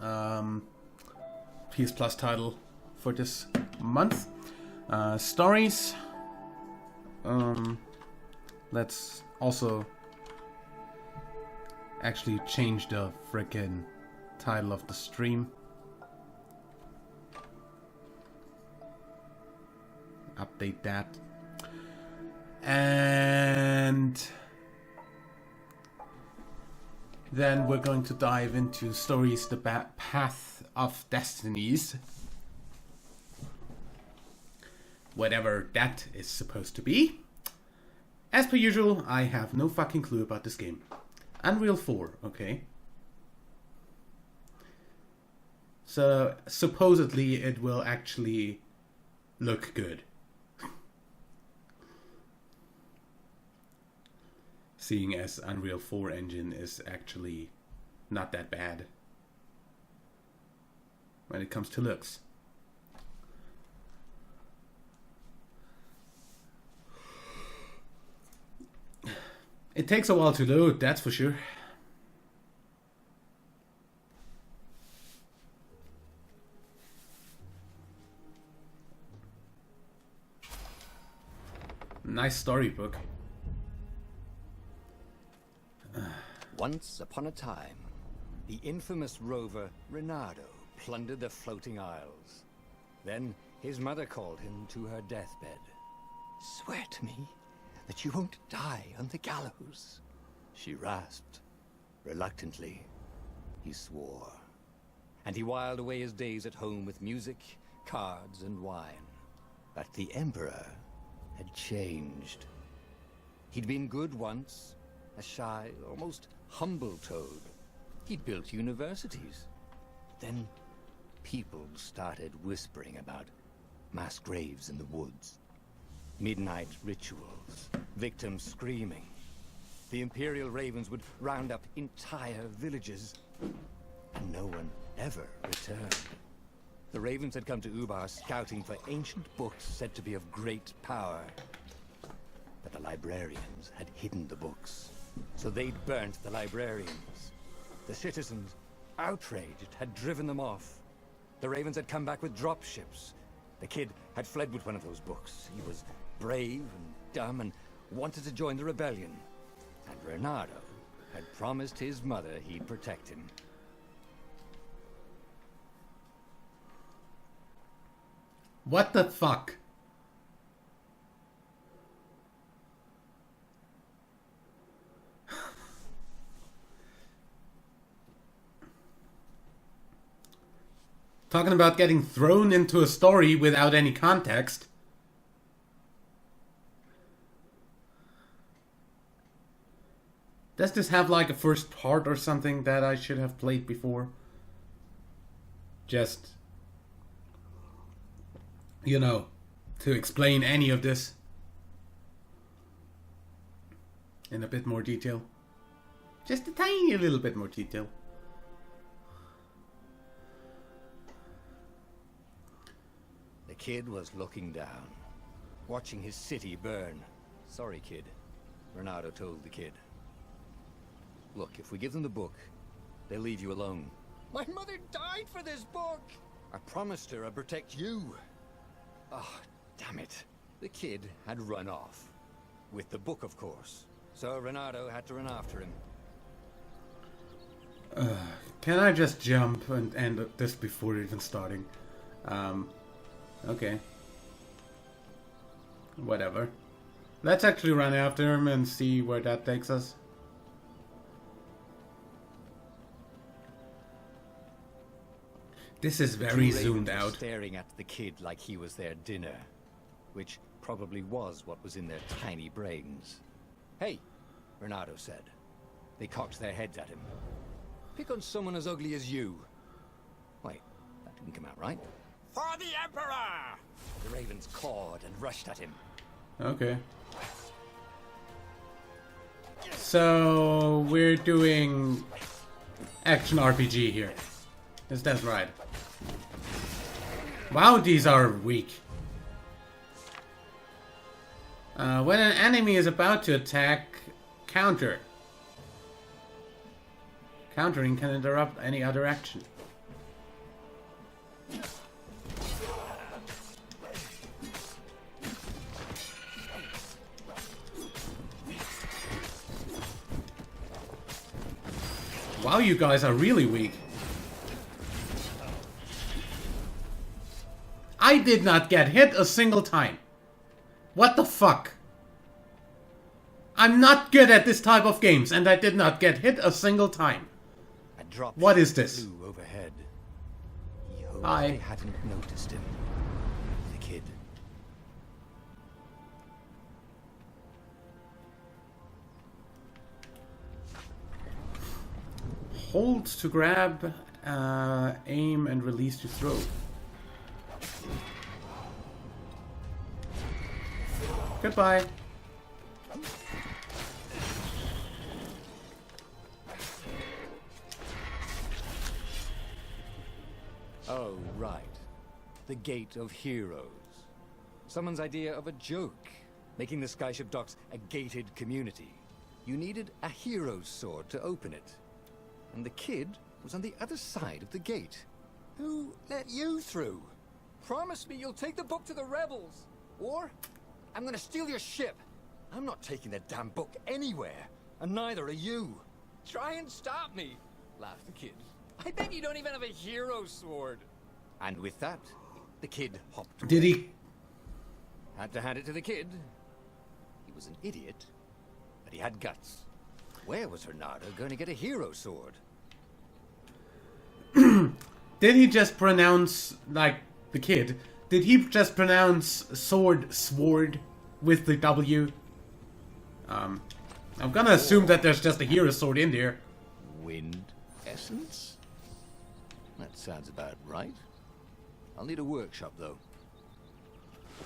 PS Plus title for this month. Stories. Let's also actually change the frickin' title of the stream. Update that. And then we're going to dive into Stories, the Path of Destinies. Whatever that is supposed to be. As per usual, I have no fucking clue about this game. Unreal 4, okay. So, supposedly it will actually look good. Seeing as Unreal 4 engine is actually not that bad when it comes to looks. It takes a while to load, that's for sure. Nice storybook. Once upon a time, the infamous rover Reynardo plundered the floating isles. Then his mother called him to her deathbed. "Swear to me that you won't die on the gallows," she rasped. Reluctantly, he swore. And he whiled away his days at home with music, cards, and wine. But the Emperor had changed. He'd been good once, a shy, almost humble toad. He'd built universities. Then people started whispering about mass graves in the woods. Midnight rituals, victims screaming. The Imperial Ravens would round up entire villages, and no one ever returned. The Ravens had come to Ubar scouting for ancient books said to be of great power. But the librarians had hidden the books, so they'd burnt the librarians. The citizens, outraged, had driven them off. The Ravens had come back with dropships. The kid had fled with one of those books. He was brave and dumb and wanted to join the rebellion. And Reynardo had promised his mother he'd protect him. What the fuck? Talking about getting thrown into a story without any context. Does this have like a first part or something that I should have played before? Just, you know, to explain any of this in a bit more detail. Just a tiny little bit more detail. The kid was looking down, watching his city burn. "Sorry, kid," Reynardo told the kid. "Look, if we give them the book, they'll leave you alone." "My mother died for this book!" "I promised her I'd protect you." "Oh, damn it." The kid had run off. With the book, of course. So Reynardo had to run after him. Can I just jump and end this before even starting? Okay. Whatever. Let's actually run after him and see where that takes us. This is very zoomed out. Staring at the kid like he was their dinner, which probably was what was in their tiny brains. "Hey," Reynardo said. They cocked their heads at him. "Pick on someone as ugly as you." Wait, that didn't come out right. "For the Emperor!" The Ravens cawed and rushed at him. Okay. So we're doing action RPG here. Is that right? Wow, these are weak. When an enemy is about to attack, counter. Countering can interrupt any other action. Wow, you guys are really weak. I did not get hit a single time. What the fuck? I'm not good at this type of games, and I did not get hit a single time. What is this? Overhead. He hoped Hi. they hadn't noticed him. The kid. Hold to grab, aim, and release to throw. Goodbye. Oh, right. The Gate of Heroes. Someone's idea of a joke, making the Skyship docks a gated community. You needed a hero's sword to open it. And the kid was on the other side of the gate. Who let you through? Promise me you'll take the book to the rebels. Or I'm gonna steal your ship. I'm not taking that damn book anywhere. And neither are you. Try and stop me, laughed the kid. I bet you don't even have a hero sword. And with that, the kid hopped away. Did he? Had to hand it to the kid. He was an idiot, but he had guts. Where was Renato going to get a hero sword? Did he just pronounce, like, the kid? Did he just pronounce sword with the W? I'm gonna assume that there's just a hero sword in there. Wind essence? That sounds about right. I'll need a workshop, though.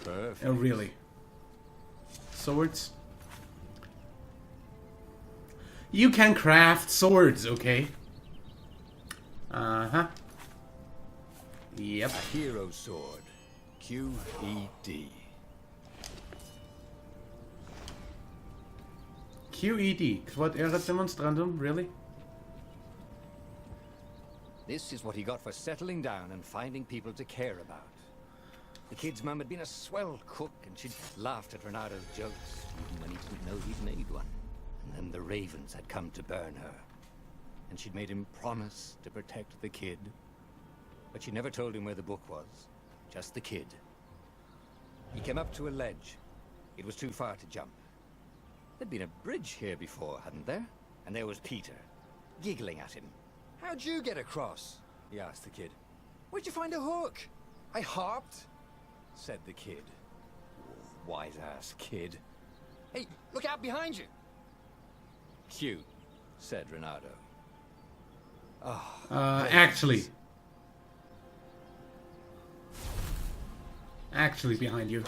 Perfect. Oh, really? Swords? You can craft swords, okay? Uh-huh. Yep. A hero sword. QED. QED. Quod erat demonstrandum, really? This is what he got for settling down and finding people to care about. The kid's mum had been a swell cook, and she'd laughed at Renato's jokes, even when he didn't know he'd made one. And then the ravens had come to burn her. And she'd made him promise to protect the kid. But she never told him where the book was. Just the kid. He came up to a ledge. It was too far to jump. There'd been a bridge here before, hadn't there? And there was Peter, giggling at him. "How'd you get across?" he asked the kid. "Where'd you find a hook?" "I hopped," said the kid. Wise-ass kid. "Hey, look out behind you!" "Cute," said Renato. Actually. Actually behind you.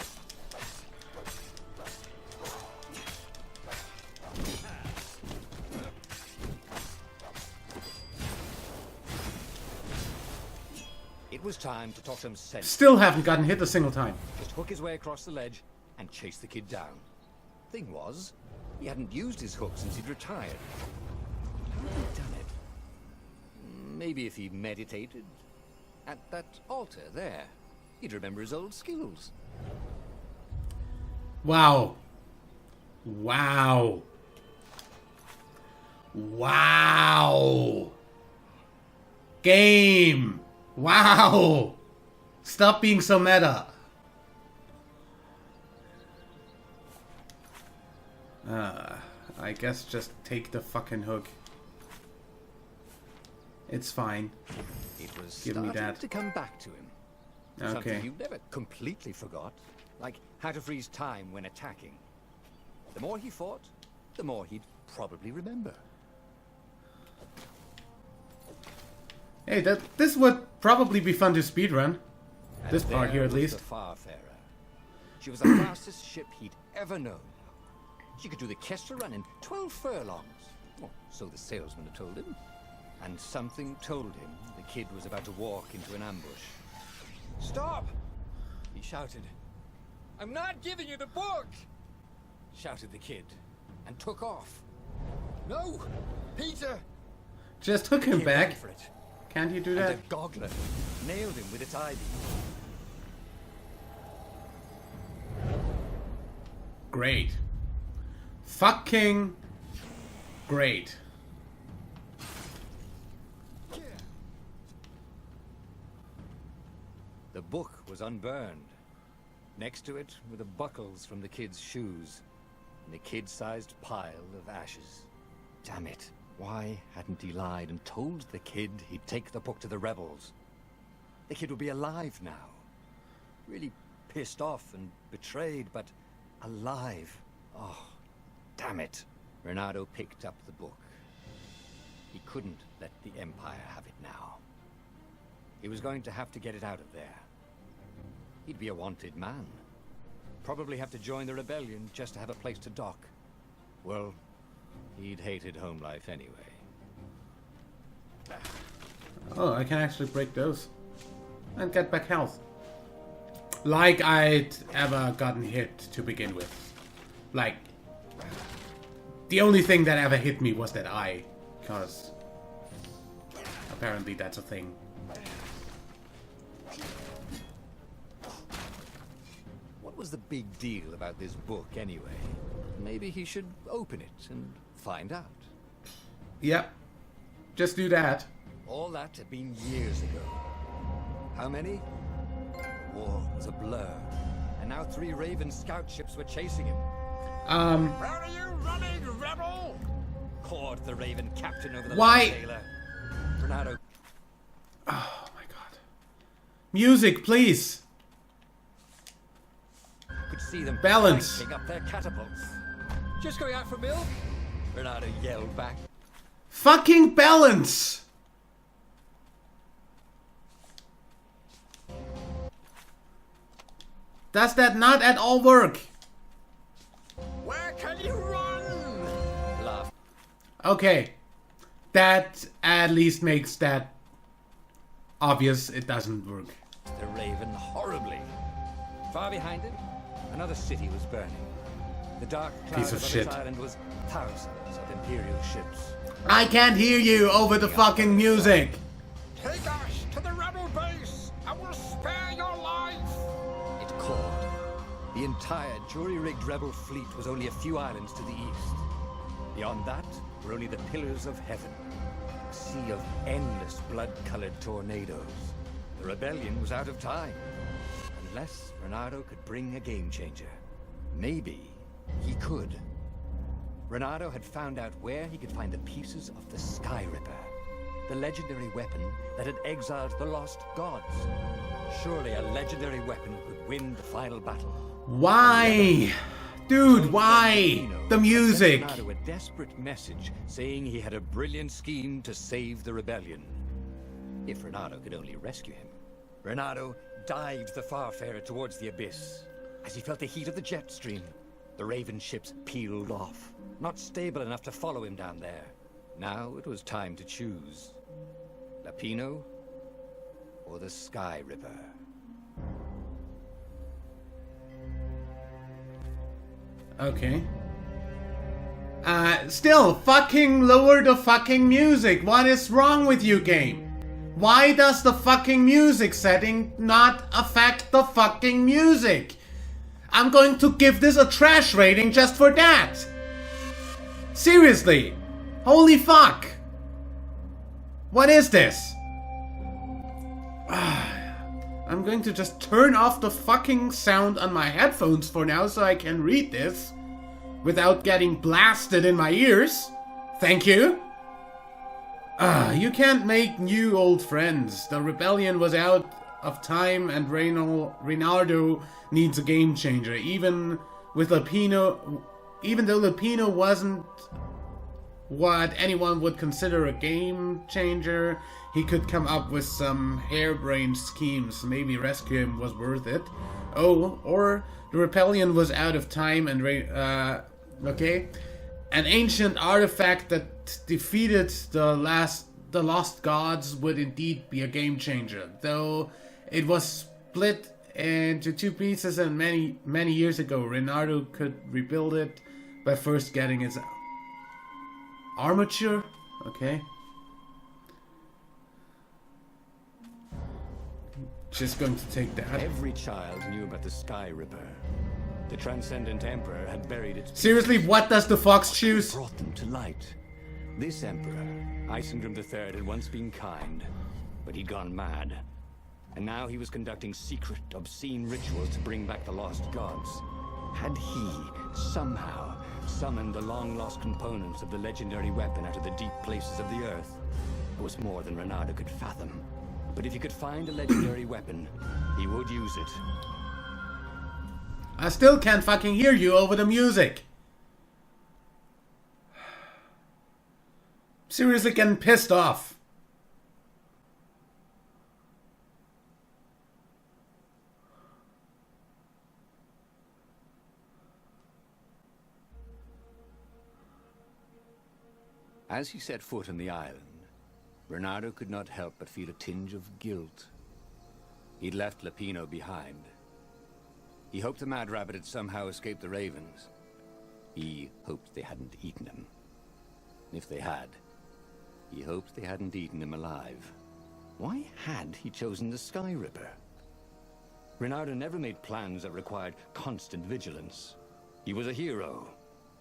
It was time to talk some sense. Still haven't gotten hit a single time. Just hook his way across the ledge and chase the kid down. Thing was, he hadn't used his hook since he'd retired. How had he done it? Maybe if he meditated at that altar there, he'd remember his old skills. Wow. Wow. Wow. Game. Wow. Stop being so meta. I guess just take the fucking hook. It's fine. It was Give me starting that. to come back to him. Okay. Something you never completely forgot, like how to freeze time when attacking. The more he fought, the more he'd probably remember. Hey, this would probably be fun to speedrun. And This part there here, at was least. The Farfarer. She was the fastest ship he'd ever known. She could do the Kestra run in 12 furlongs. Well, so the salesman had told him. And something told him the kid was about to walk into an ambush. Stop! He shouted. "I'm not giving you the book!" Shouted the kid, and took off. "No! Peter!" Just hook him Kid back. ran for it. Can't you do And that? the goggler nailed him with its eye beam. Great. Fucking great. The book was unburned. Next to it were the buckles from the kid's shoes, and a kid-sized pile of ashes. Damn it. Why hadn't he lied and told the kid he'd take the book to the rebels? The kid would be alive now. Really pissed off and betrayed, but alive. Oh, damn it. Reynardo picked up the book. He couldn't let the Empire have it now. He was going to have to get it out of there. He'd be a wanted man. Probably have to join the rebellion just to have a place to dock. Well, he'd hated home life anyway. Oh, I can actually break those. And get back health. Like I'd ever gotten hit to begin with. Like, the only thing that ever hit me was that eye. Because apparently that's a thing. What was the big deal about this book anyway? Maybe he should open it and find out. Yep. Just do that. All that had been years ago. How many? The war was a blur. And now 3 Raven scout ships were chasing him. Where are you running, rebel? Cord the Raven captain over the Why? sailor. Reynardo. Oh my god. Music, please. Could see them Balance. cranking up their catapults. Just going out for milk? Reynardo yelled back. Fucking balance! Does that not at all work? Where can you run? Laughed. Okay. That at least makes that obvious it doesn't work. The Raven horribly. Far behind it, another city was burning. The dark cloud Piece of above shit. its island was thousands of Imperial ships. I can't hear you over the fucking music. Take us to the rebel base. I will spare your life. It called. The entire jury-rigged rebel fleet was only a few islands to the east. Beyond that were only the pillars of heaven. A sea of endless blood-colored tornadoes. The rebellion was out of time. Unless Reynardo could bring a game-changer. Maybe he could. Reynardo had found out where he could find the pieces of the Sky Ripper. The legendary weapon that had exiled the lost gods. Surely a legendary weapon could win the final battle. Why? Dude, why? The music. Reynardo a desperate message saying he had a brilliant scheme to save the rebellion. If Reynardo could only rescue him. Reynardo dived the Farfarer towards the abyss. As he felt the heat of the jet stream, the Raven ships peeled off. Not stable enough to follow him down there. Now it was time to choose. Lapino or the Sky Ripper. Okay. Still, fucking lower the fucking music. What is wrong with you, game? Why does the fucking music setting not affect the fucking music? I'm going to give this a trash rating just for that. Seriously. Holy fuck. What is this? I'm going to just turn off the fucking sound on my headphones for now so I can read this without getting blasted in my ears. Thank you. You can't make new old friends. The rebellion was out of time and Reynardo needs a game changer. Even though Lapino wasn't what anyone would consider a game changer, he could come up with some harebrained schemes. Maybe rescue him was worth it. Oh, or the rebellion was out of time and okay. An ancient artifact that defeated the lost gods would indeed be a game changer, though it was split into 2 pieces and many years ago. Reynardo could rebuild it by first getting its armature. Okay. Just going to take that. Every child knew about the Sky Ripper. The Transcendent Emperor had buried its... Seriously, what does the fox choose? Brought them to light. This Emperor, Isengrim III, had once been kind, but he'd gone mad. And now he was conducting secret, obscene rituals to bring back the lost gods. Had he, somehow, summoned the long-lost components of the legendary weapon out of the deep places of the earth? It was more than Reynardo could fathom. But if he could find a legendary weapon, he would use it. I still can't fucking hear you over the music. Seriously getting pissed off. As he set foot on the island, Reynardo could not help but feel a tinge of guilt. He'd left Lapino behind. He hoped the Mad Rabbit had somehow escaped the Ravens. He hoped they hadn't eaten him. If they had, he hoped they hadn't eaten him alive. Why had he chosen the Sky Ripper? Reynardo never made plans that required constant vigilance. He was a hero.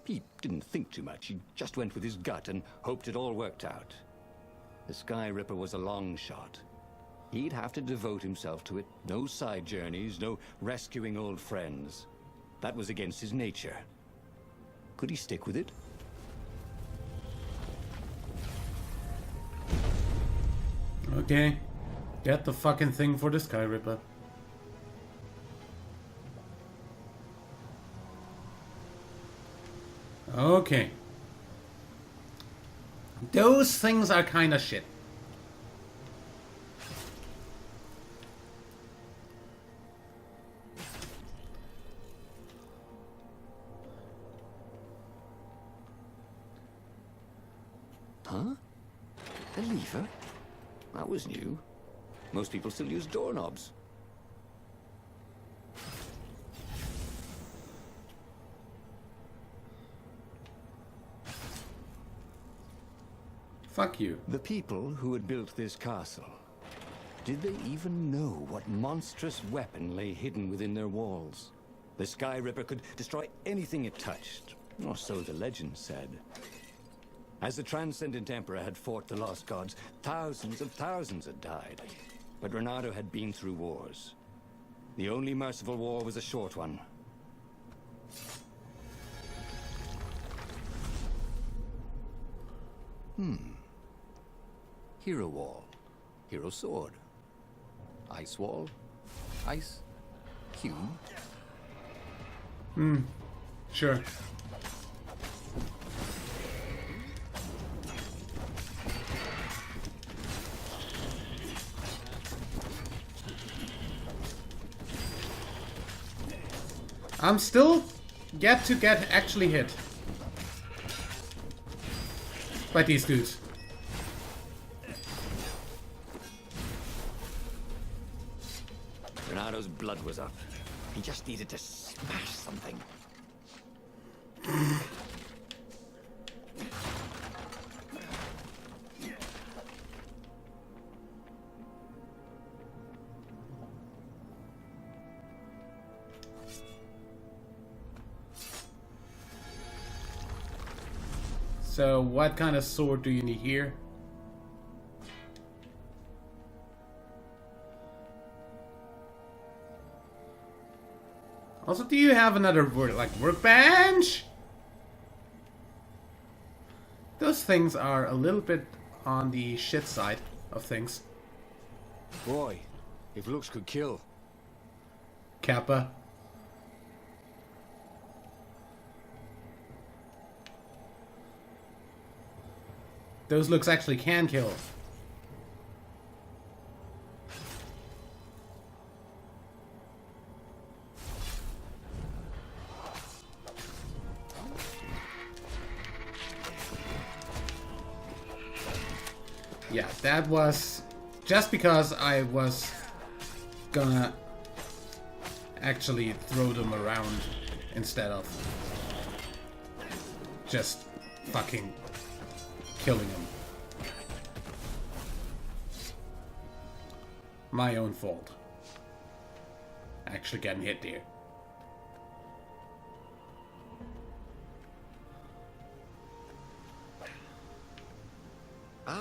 He didn't think too much. He just went with his gut and hoped it all worked out. The Sky Ripper was a long shot. He'd have to devote himself to it. No side journeys, no rescuing old friends. That was against his nature. Could he stick with it? Okay. Get the fucking thing for the Sky Ripper. Okay. Those things are kinda shit. Huh? A lever? That was new. Most people still use doorknobs. Fuck you. The people who had built this castle, did they even know what monstrous weapon lay hidden within their walls? The Sky Ripper could destroy anything it touched, or so the legend said. As the Transcendent Emperor had fought the lost gods, thousands and thousands had died. But Reynardo had been through wars. The only merciful war was a short one. Hero Wall, Hero Sword, Ice Wall, Ice Cube. Sure. I'm still yet to get actually hit by these dudes. Reynardo's blood was up. He just needed to smash something. So, what kind of sword do you need here? Also, do you have another workbench? Those things are a little bit on the shit side of things. Boy, if looks could kill. Kappa. Those looks actually can kill. Yeah, that was just because I was gonna actually throw them around instead of just fucking killing them. My own fault. Actually getting hit there.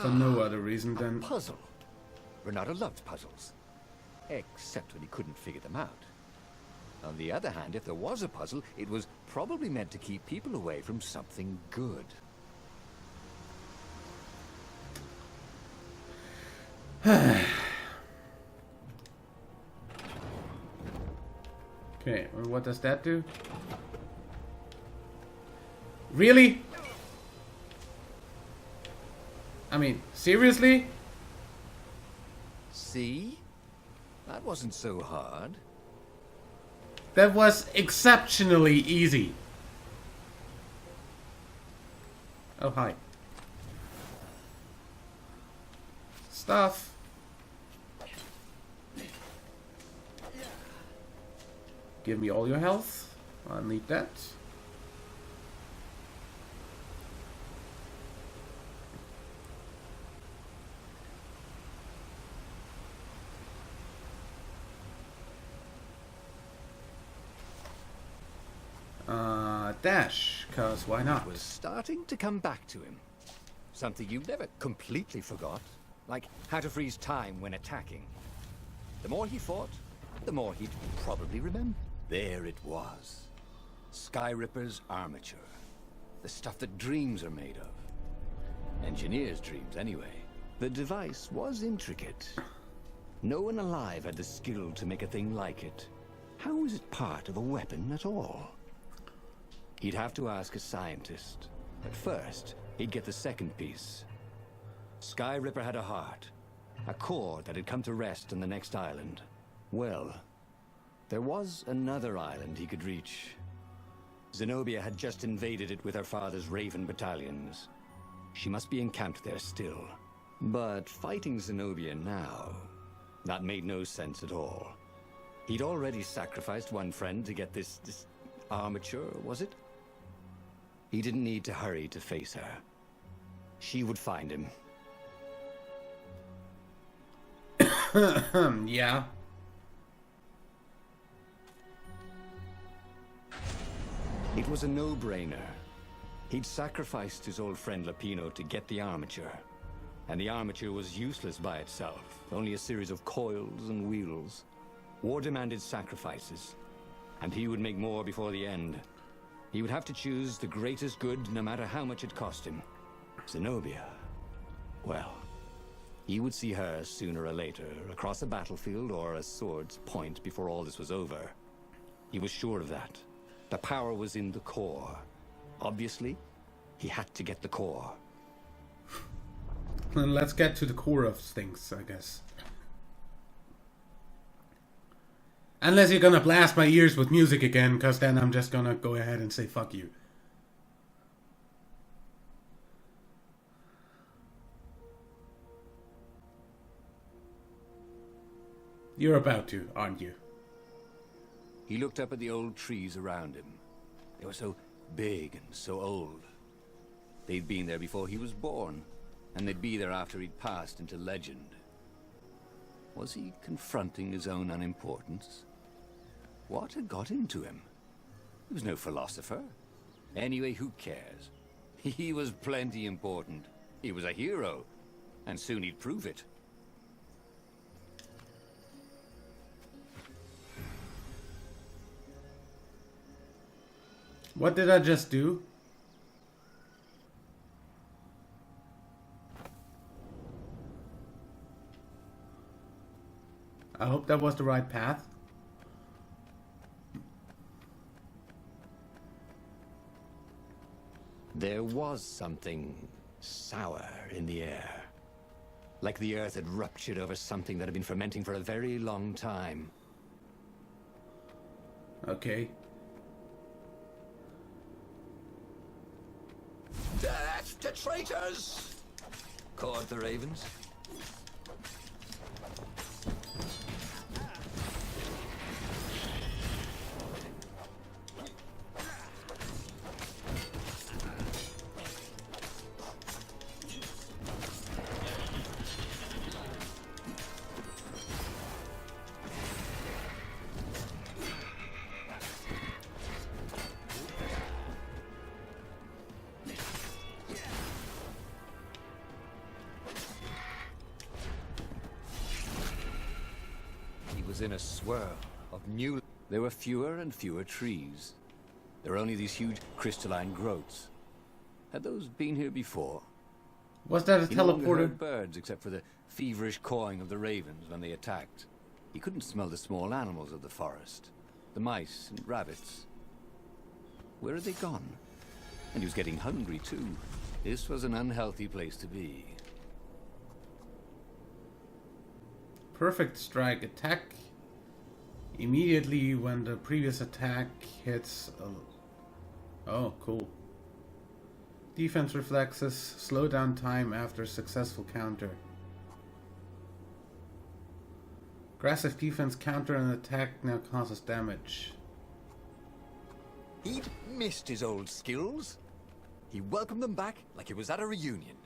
For no other reason than... Puzzle. Reynardo loved puzzles. except when he couldn't figure them out. On the other hand, if there was a puzzle, it was probably meant to keep people away from something good. Okay, well, what does that do? Really? I mean, seriously? See? That wasn't so hard. That was exceptionally easy. Oh, hi. Stuff. Give me all your health. I'll need that. Dash, cause why not? It was starting to come back to him. Something you never completely forgot. Like how to freeze time when attacking. The more he fought, the more he'd probably remember. There it was. Skyripper's armature. The stuff that dreams are made of. Engineers' dreams, anyway. The device was intricate. No one alive had the skill to make a thing like it. How was it part of a weapon at all? He'd have to ask a scientist. But first, he'd get the second piece. Skyripper had a heart. A core that had come to rest on the next island. Well, there was another island he could reach. Zenobia had just invaded it with her father's Raven battalions. She must be encamped there still. But fighting Zenobia now, that made no sense at all. He'd already sacrificed one friend to get this armature, was it? He didn't need to hurry to face her. She would find him. Yeah. It was a no-brainer. He'd sacrificed his old friend Lapino to get the armature. And the armature was useless by itself, only a series of coils and wheels. War demanded sacrifices, and he would make more before the end. He would have to choose the greatest good, no matter how much it cost him. Zenobia. Well, he would see her sooner or later, across a battlefield or a sword's point before all this was over. He was sure of that. The power was in the core. Obviously, he had to get the core. Let's get to the core of things, I guess. Unless you're gonna blast my ears with music again, cause then I'm just gonna go ahead and say fuck you. You're about to, aren't you? He looked up at the old trees around him. They were so big and so old. They'd been there before he was born, and they'd be there after he'd passed into legend. Was he confronting his own unimportance? What had got into him? He was no philosopher. Anyway, who cares? He was plenty important. He was a hero, and soon he'd prove it. What did I just do? I hope that was the right path. There was something sour in the air. Like the earth had ruptured over something that had been fermenting for a very long time. Okay. Death to traitors! Caught the ravens. was in a swirl of new... There were fewer and fewer trees. There were only these huge crystalline growths. Had those been here before? Was that a He no longer teleporter? heard birds except for the feverish cawing of the ravens when they attacked. He couldn't smell the small animals of the forest. The mice and rabbits. Where had they gone? And he was getting hungry too. This was an unhealthy place to be. Perfect strike. Attack immediately when the previous attack hits a... Oh, cool. Defense reflexes. Slow down time after successful counter. Aggressive defense counter and attack now causes damage. He'd missed his old skills. He welcomed them back like it was at a reunion.